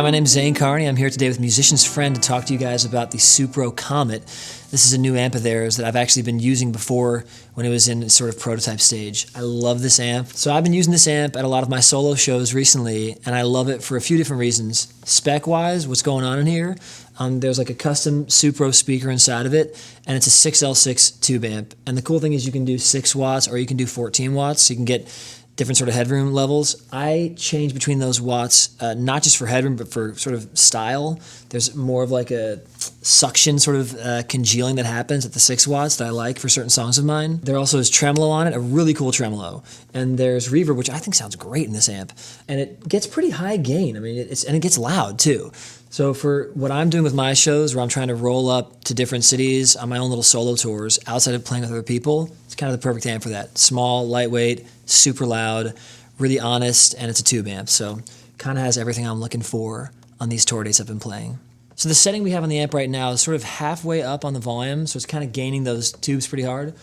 my name's Zane Carney. I'm here today with Musician's Friend to talk to you guys about the Supro Comet. This is a new amp of theirs that I've actually been using before when it was in sort of prototype stage. I love this amp. So I've been using this amp at a lot of my solo shows recently, and I love it for a few different reasons. Spec-wise, what's going on in here, there's like a custom Supro speaker inside of it, and it's a 6L6 tube amp. And the cool thing is you can do 6 watts or you can do 14 watts, so you can get different sort of headroom levels. I change between those watts, not just for headroom, but for sort of style. There's more of like a suction sort of congealing that happens at the 6 watts that I like for certain songs of mine. There also is tremolo on it, a really cool tremolo. And there's reverb, which I think sounds great in this amp. And it gets pretty high gain. I mean, and it gets loud too. So for what I'm doing with my shows, where I'm trying to roll up to different cities on my own little solo tours, outside of playing with other people, it's kind of the perfect amp for that. Small, lightweight, super loud, really honest, and it's a tube amp. So kind of has everything I'm looking for on these tour dates I've been playing. So the setting we have on the amp right now is sort of halfway up on the volume, so it's kind of gaining those tubes pretty hard.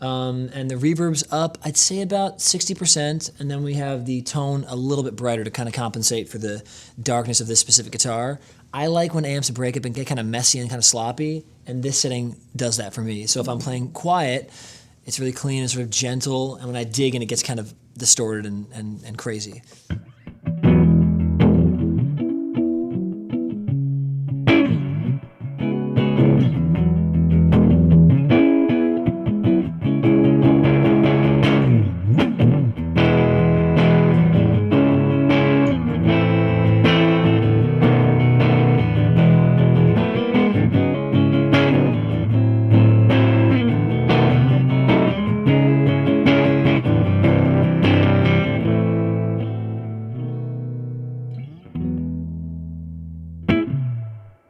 And the reverb's up, I'd say about 60%, and then we have the tone a little bit brighter to kind of compensate for the darkness of this specific guitar. I like when amps break up and get kind of messy and kind of sloppy, and this setting does that for me. So if I'm playing quiet, it's really clean and sort of gentle, and when I dig in, it gets kind of distorted and crazy.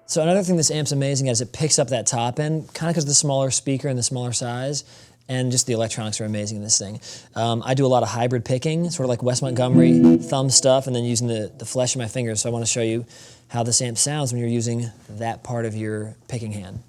So another thing this amp's amazing at is it picks up that top end, kind of because of the smaller speaker and the smaller size, and just the electronics are amazing in this thing. I do a lot of hybrid picking, sort of like Wes Montgomery thumb stuff, and then using the flesh of my fingers. So I want to show you how this amp sounds when you're using that part of your picking hand.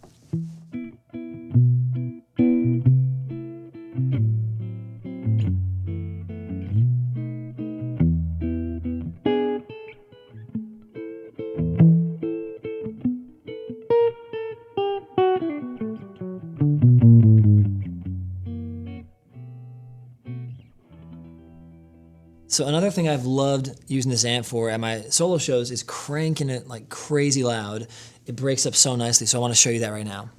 So another thing I've loved using this amp for at my solo shows is cranking it like crazy loud. It breaks up so nicely, so I want to show you that right now.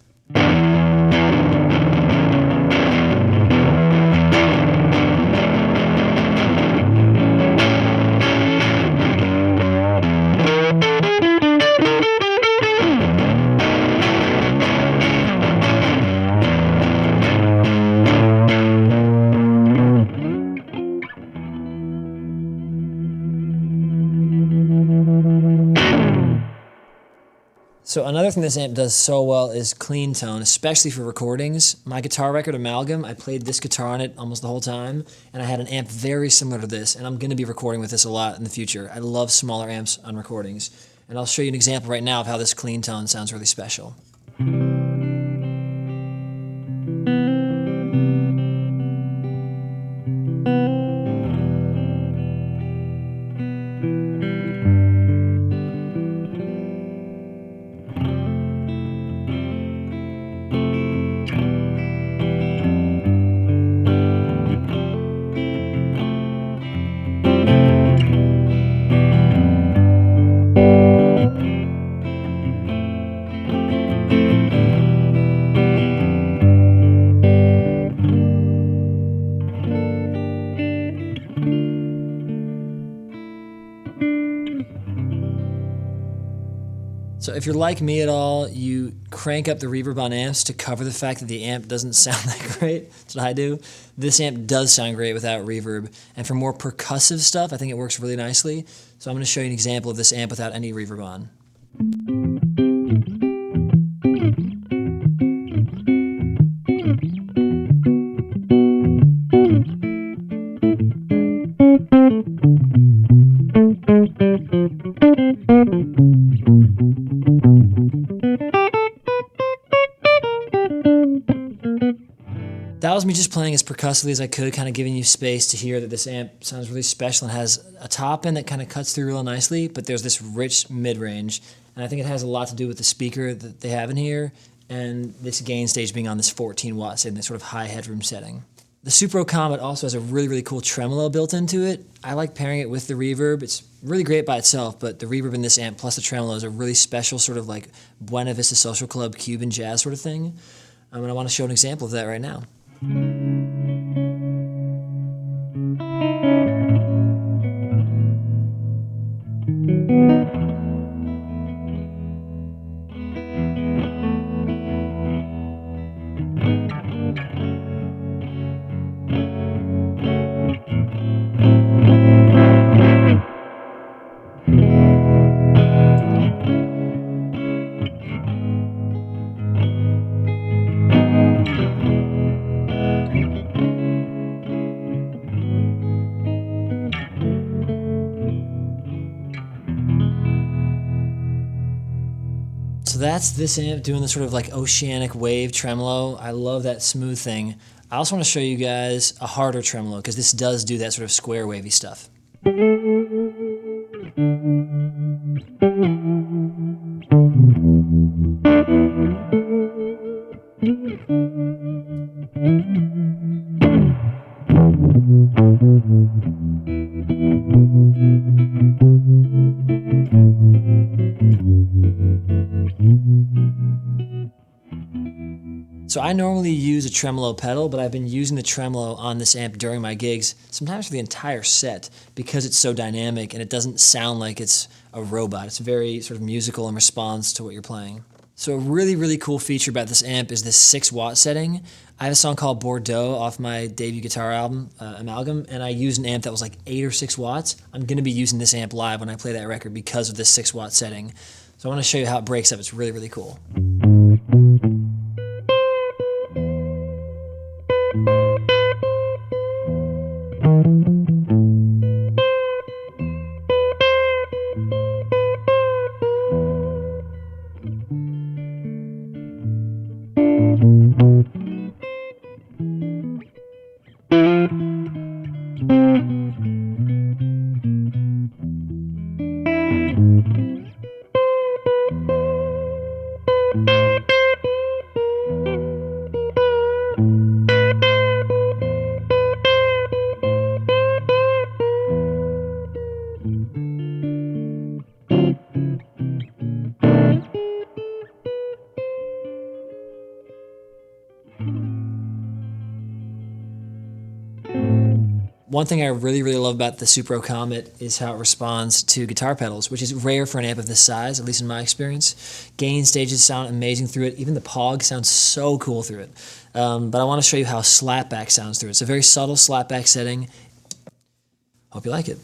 So another thing this amp does so well is clean tone, especially for recordings. My guitar record, Amalgam, I played this guitar on it almost the whole time, and I had an amp very similar to this, and I'm going to be recording with this a lot in the future. I love smaller amps on recordings, and I'll show you an example right now of how this clean tone sounds really special. So if you're like me at all, you crank up the reverb on amps to cover the fact that the amp doesn't sound that great. That's what I do. This amp does sound great without reverb. And for more percussive stuff, I think it works really nicely. So I'm going to show you an example of this amp without any reverb on. That was me just playing as percussively as I could, kind of giving you space to hear that this amp sounds really special and has a top end that kind of cuts through real nicely, but there's this rich mid-range, and I think it has a lot to do with the speaker that they have in here and this gain stage being on this 14 watt setting, this sort of high headroom setting. The Supro Comet also has a really, really cool tremolo built into it. I like pairing it with the reverb. It's really great by itself, but the reverb in this amp plus the tremolo is a really special sort of like Buena Vista Social Club Cuban jazz sort of thing. And I want to show an example of that right now. So that's this amp doing the sort of like oceanic wave tremolo. I love that smooth thing. I also want to show you guys a harder tremolo because this does do that sort of square wavy stuff. So I normally use a tremolo pedal, but I've been using the tremolo on this amp during my gigs, sometimes for the entire set, because it's so dynamic and it doesn't sound like it's a robot. It's very sort of musical in response to what you're playing. So a really, really cool feature about this amp is this 6 watt setting. I have a song called Bordeaux off my debut guitar album, Amalgam, and I used an amp that was like 8 or 6 watts. I'm going to be using this amp live when I play that record because of this 6 watt setting. So I want to show you how it breaks up. It's really, really cool. One thing I really, really love about the Supro Comet is how it responds to guitar pedals, which is rare for an amp of this size, at least in my experience. Gain stages sound amazing through it. Even the Pog sounds so cool through it. But I want to show you how slapback sounds through it. It's a very subtle slapback setting. Hope you like it.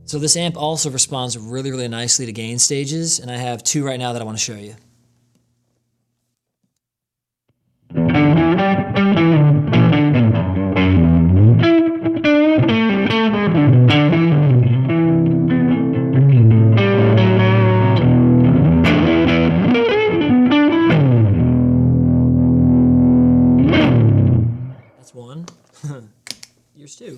So this amp also responds really, really nicely to gain stages, and I have 2 right now that I want to show you. That's one. Here's 2.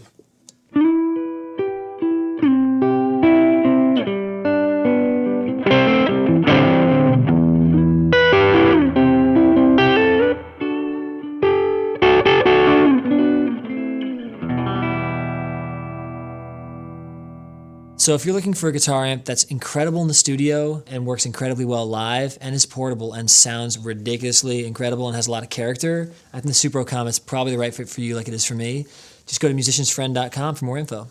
So if you're looking for a guitar amp that's incredible in the studio and works incredibly well live and is portable and sounds ridiculously incredible and has a lot of character, I think the Supro Comet's probably the right fit for you like it is for me. Just go to musiciansfriend.com for more info.